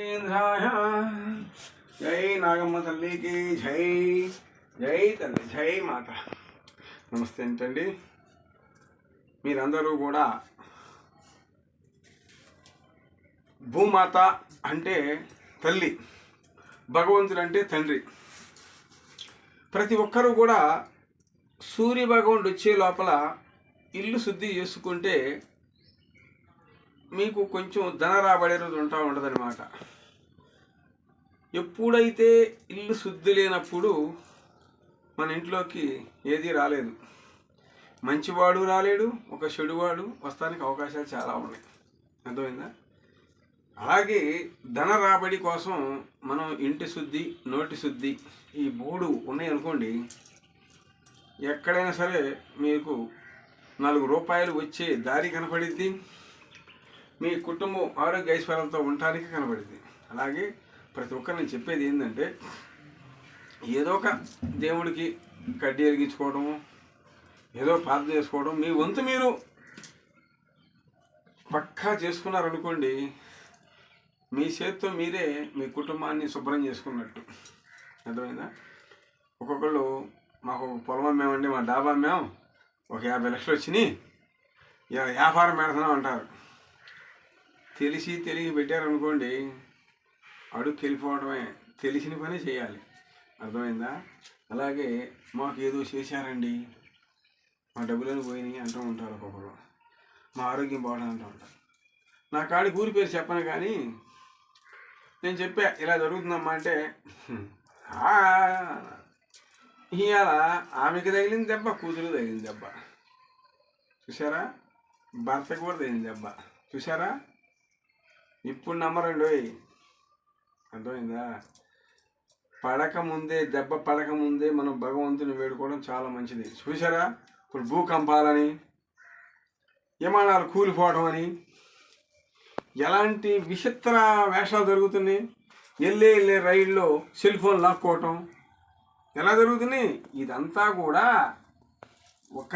ఇంద్రాయ జై నాగమ్మ తల్లికి జై జై తల్లి జై మాత. నమస్తే ఏంటండి, మీరందరూ కూడా భూమాత అంటే తల్లి, భగవంతుడు అంటే తండ్రి. ప్రతి ఒక్కరూ కూడా సూర్య భగవంతుడు వచ్చే లోపల ఇల్లు శుద్ధి చేసుకుంటే మీకు కొంచెం ధన రాబడే రోజు ఉంటా ఉండదన్నమాట. ఎప్పుడైతే ఇల్లు శుద్ధి లేనప్పుడు మన ఇంట్లోకి ఏది రాలేదు, మంచివాడు రాలేడు, ఒక చెడువాడు వస్తానికి అవకాశాలు చాలా ఉన్నాయి. అర్థమైందా? అలాగే ధన రాబడి కోసం మనం ఇంటి శుద్ధి, నోటి శుద్ధి ఈ మూడు ఉన్నాయి అనుకోండి, ఎక్కడైనా సరే మీకు 4 రూపాయలు వచ్చే దారి కనపడిద్ది, మీ కుటుంబం ఆరోగ్య ఐశ్వర్యాలతో ఉండటానికి కనబడింది. అలాగే ప్రతి ఒక్కరు నేను చెప్పేది ఏంటంటే, ఏదో ఒక దేవుడికి కడ్డీ ఎరిగించుకోవడము, ఏదో ప్రార్థన చేసుకోవడం, మీ వంతు మీరు పక్కా చేసుకున్నారనుకోండి, మీ చేతితో మీరే మీ కుటుంబాన్ని శుభ్రం చేసుకున్నట్టు. అర్థమైందా? ఒక్కొక్కళ్ళు మాకు పొలం అమ్మేమండి, మా డాబా అమ్మాం, ఒక 50 లక్షలు వచ్చినాయి, ఇలా వ్యాపారం పెడుతున్నాం అంటారు. తెలిసి తెలిసి పెట్టారనుకోండి, అడుగుకి వెళ్ళిపోవడమే, తెలిసిన పని చేయాలి. అర్థమైందా? అలాగే మాకు ఏదో చేశారండి, మా డబ్బులను పోయినాయి అంటూ ఉంటారు ఒక్కొక్కరు, మా ఆరోగ్యం బాగుంటుంది అంటూ ఉంటారు. నా కాడికి ఊరి పేరు చెప్పను, కానీ నేను చెప్పా ఇలా జరుగుతుందమ్మా అంటే, ఇవాళ ఆమెకి తగిలింది దెబ్బ, కూతురు తగిలింది దెబ్బ, చూసారా? భర్తకు కూడా తగిలింది దెబ్బ, చూసారా? ఇప్పుడు నమ్మరండి. అర్థమైందా? పడకముందే, దెబ్బ పడకముందే మనం భగవంతుని వేడుకోవడం చాలా మంచిది. చూసారా? ఇప్పుడు భూకంపాలని, విమానాలు కూలిపోవడం అని, ఎలాంటి విచిత్ర వేషాలు జరుగుతున్నాయి. వెళ్ళే రైల్లో సెల్ ఫోన్ లాక్కోవటం ఎలా జరుగుతున్నాయి. ఇదంతా కూడా ఒక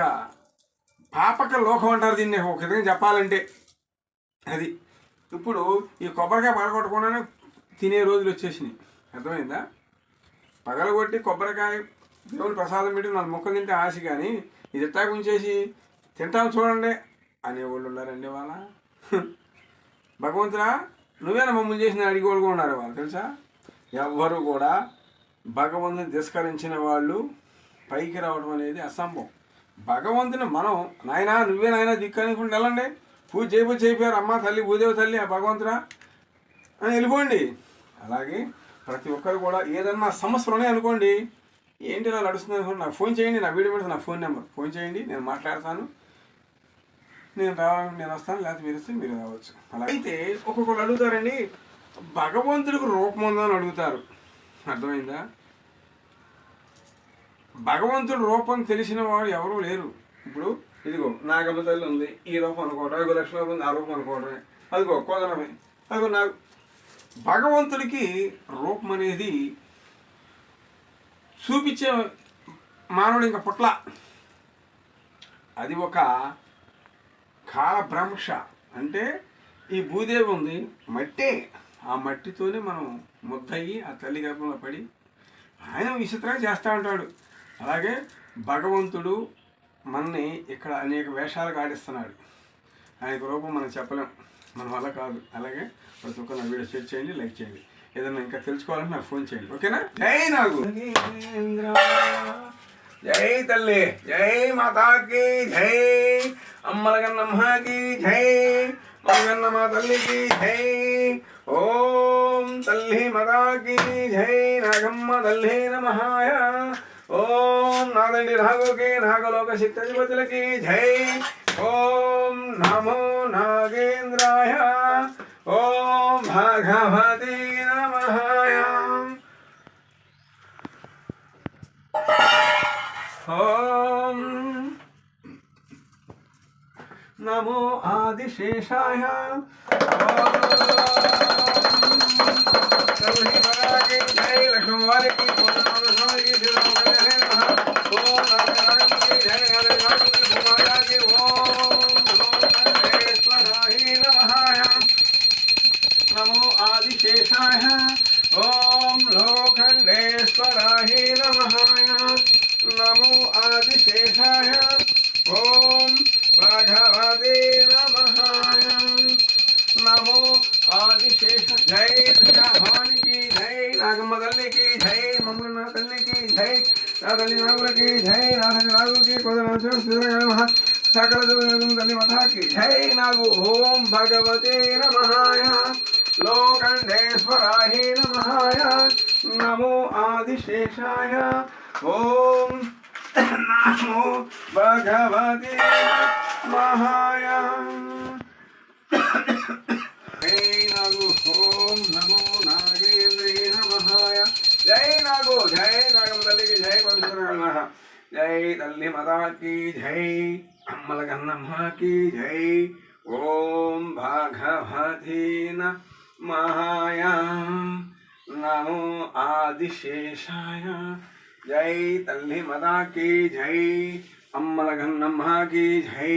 పాపక లోకం అంటారు దీన్ని ఒక విధంగా చెప్పాలంటే. అది ఇప్పుడు ఈ కొబ్బరికాయ పగలగొట్టకుండానే తినే రోజులు వచ్చేసినాయి. అర్థమైందా? పగలగొట్టి కొబ్బరికాయ దేవుడు ప్రసాదం పెట్టి 4 ముక్కలు తింటే ఆశ, కానీ ఇది ఎట్టా ఉంచేసి తింటాం చూడండి అనేవాళ్ళు ఉన్నారండి. వాళ్ళ భగవంతుడా నువ్వేనా మమ్మల్ని చేసిన అడిగేవాళ్ళు కూడా ఉన్నారు వాళ్ళు, తెలుసా? ఎవ్వరు కూడా భగవంతుని తిరస్కరించిన వాళ్ళు పైకి రావడం అనేది అసంభవం. భగవంతుని మనం నాయనా నువ్వే నాయనా దిక్కు అనుకుంటే వెళ్ళండి, పూజ చేయపోయారు, అమ్మ తల్లి భూదేవి తల్లి ఆ భగవంతుడా అని వెళ్ళిపోండి. అలాగే ప్రతి ఒక్కరు కూడా ఏదన్నా సమస్యలు ఉన్నాయి అనుకోండి, ఏంటి ఇలా నడుస్తుంది అనుకోండి, నాకు ఫోన్ చేయండి, నా వీడియో పెడితే నా ఫోన్ నెంబర్ ఫోన్ చేయండి, నేను మాట్లాడతాను, నేను రావాలని నేను వస్తాను, లేకపోతే మీరు వస్తే మీరు రావచ్చు. అలా అయితే ఒక్కొక్కరు అడుగుతారండి, భగవంతుడికి రూపం ఉందా అని అడుగుతారు. అర్థమైందా? భగవంతుడి రూపం తెలిసిన వాడు ఎవరూ లేరు. ఇప్పుడు ఇదిగో నాగమ్మ తల్లి ఉంది, ఈ రూపం అనుకోవడం, 5 లక్షల రూపాయలు ఉంది, ఆ రూపం అనుకోవడమే, అదిగో కోదనమే, అదిగో నాకు భగవంతుడికి రూపం అనేది చూపించే మానవుడు ఇంకా పుట్ల. అది ఒక కాలభ్రంశ. అంటే ఈ భూదేవి ఉంది, మట్టే, ఆ మట్టితోనే మనం ముద్దయ్యి ఆ తల్లి గర్భంలో పడి ఆయన విచిత్రంగా చేస్తూ ఉంటాడు. అలాగే భగవంతుడు మనని ఇక్కడ అనేక వేషాలకు ఆడిస్తున్నాడు. ఆయనకు రూపం మనం చెప్పలేం, మన వల్ల కాదు. అలాగే ప్రతి ఒక్కరు నా వీడియో షేర్ చేయండి, లైక్ చేయండి. ఏదైనా ఇంకా తెలుసుకోవాలంటే నాకు ఫోన్ చేయండి, ఓకేనా? జై నాగు, జై తల్లి, జై మాతాకి జై, అమ్మలగన్నమ్మకి జై, మగన్న మా తల్లికి జై. ఓం తల్లి మాతాకి జై, నాగమ్మ తల్లి నమః. ఓం నాదండి నాగోకి నాగలోక శక్తిపతులకి జై. ఓం నమో నాగేంద్రాయ, ఓం భగవతి నమః. ఓం నమో ఆదిశేషాయ, జై లక్ష్మీవారికి నమో ఆదిశేషాయ. జై దుర్గా భవానికి జై నాగమ్మ తల్లికి జై మమ్మల్ని తల్లికి జై నా తల్లి నాగులకి జై నా తల్లి నాగులకి సకల తల్లి మతాకి జై నాగు ఓం భగవతే నమః లోకండేశ్వరాయ నమః నమో ఆదిశేషాయ ఓం నమో భగవతే మహాయ జై నాగు ఓం నమో నాగేంద్రే నమహాయ జై నాగు జై నాగమ్మ తల్లికి జై పవిత్ర జై తల్లి మతాకి జై అమ్మల గన్నమ్మకి జై ఓం భగవతే నమః నమో ఆదిశేషాయ జై తల్లి మతాకి జై అమ్మల గన్నమ్మకి జై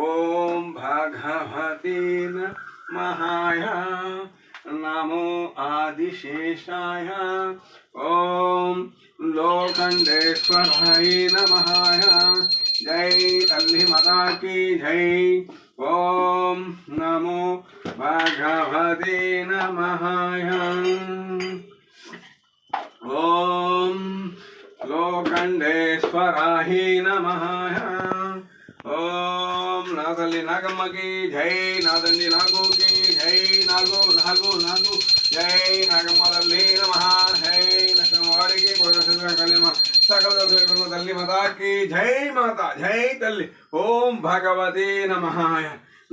ఓం భగవతే నమః నమో ఆదిశేషాయ ఓం లోకండేశ్వరాయ నమః జై తల్లి మతాకి జై ఓం నమో భగవతే నమః ఓం లోకండేశ్వరాయ నమః ఓం నా తల్లి నాగమ్మకి జై నా తల్లి నాగుకి జై నాగు నాగు నాగు జై నాగమ్మ తల్లి నమః జై నక్షవారికి సకల తల్లి మతాకి జై మాత జై తల్లి ఓం భగవతే నమః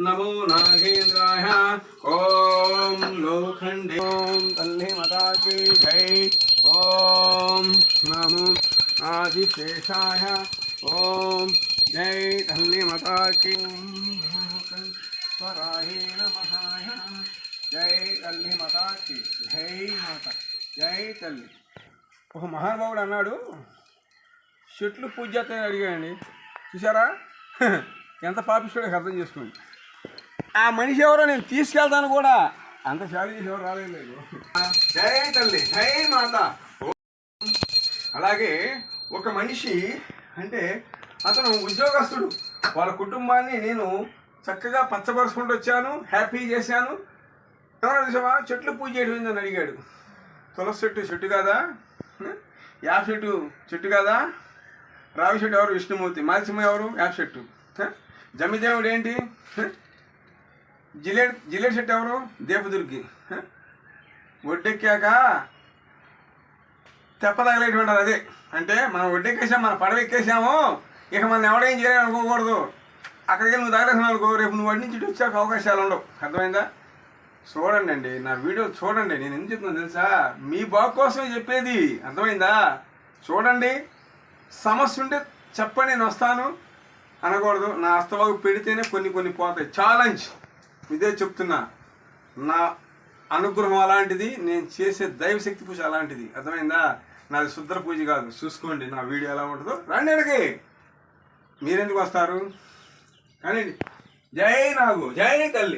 నమో నాగేంద్రాయ ఓం లోఖండే ఓం తల్లి మతాకి జై ఓం నమో ఆదిశేషాయ ఓం జై తల్లి మతాకి స్వరాయ నమః జై తల్లి మతాకి జై మాత జై తల్లి. ఒక మహానుభావుడు అన్నాడు, చెట్లు పూజ చేస్తాయని అడిగాడండి. చూసారా ఎంత పాపిస్తాడో అర్థం చేసుకోండి. ఆ మనిషి ఎవరో నేను తీసుకెళ్తాను కూడా అంత చాలు చేసి ఎవరు రాలేదు. జై తల్లి జై మాత. అలాగే ఒక మనిషి అంటే అతను ఉద్యోగస్తుడు, వాళ్ళ కుటుంబాన్ని నేను చక్కగా పచ్చపరుచుకుంటూ వచ్చాను, హ్యాపీ చేశాను. ఎవరో చూసావా చెట్లు పూజ చేయడం అని అడిగాడు. తులసి చెట్టు కాదా, యాప్ చెట్టు కాదా, రావి చెట్టు ఎవరు విష్ణుమూర్తి, మాల్సింహ ఎవరు యాప్ చెట్టు, జమిదేవుడు ఏంటి జిలేడు చెట్టు ఎవరు దేవదుర్గి. ఒడ్డెక్కాక తెప్పదగలేటువంటి అదే అంటే మనం ఒడ్డెక్కేసాం, మన పడవ ఎక్కేసాము, ఇక మనం ఎవడేం చేయాలి అనుకోకూడదు. అక్కడికి నువ్వు తగలేసిన అనుకో, రేపు నువ్వు వాటి నుంచి ఇటు వచ్చాక అవకాశాలు ఉండవు. అర్థమైందా? చూడండి అండి, నా వీడియో చూడండి. నేను ఎందుకు చెప్తున్నాను తెలుసా, మీ బాగు కోసమే చెప్పేది. అర్థమైందా? చూడండి, సమస్య ఉంటే చెప్పండి, నేను వస్తాను అనకూడదు. నా అస్తవాగు పెడితేనే కొన్ని పోతాయి. ఛాలెంజ్ ఇదే చెప్తున్నా. నా అనుగ్రహం అలాంటిది, నేను చేసే దైవశక్తి పూజ అలాంటిది. అర్థమైందా? నాది శుద్ర పూజ కాదు. చూసుకోండి నా వీడియో ఎలా ఉంటుందో. రండి అడిగి, మీరెందుకు వస్తారు? కానీ జై నాగు జై తల్లి.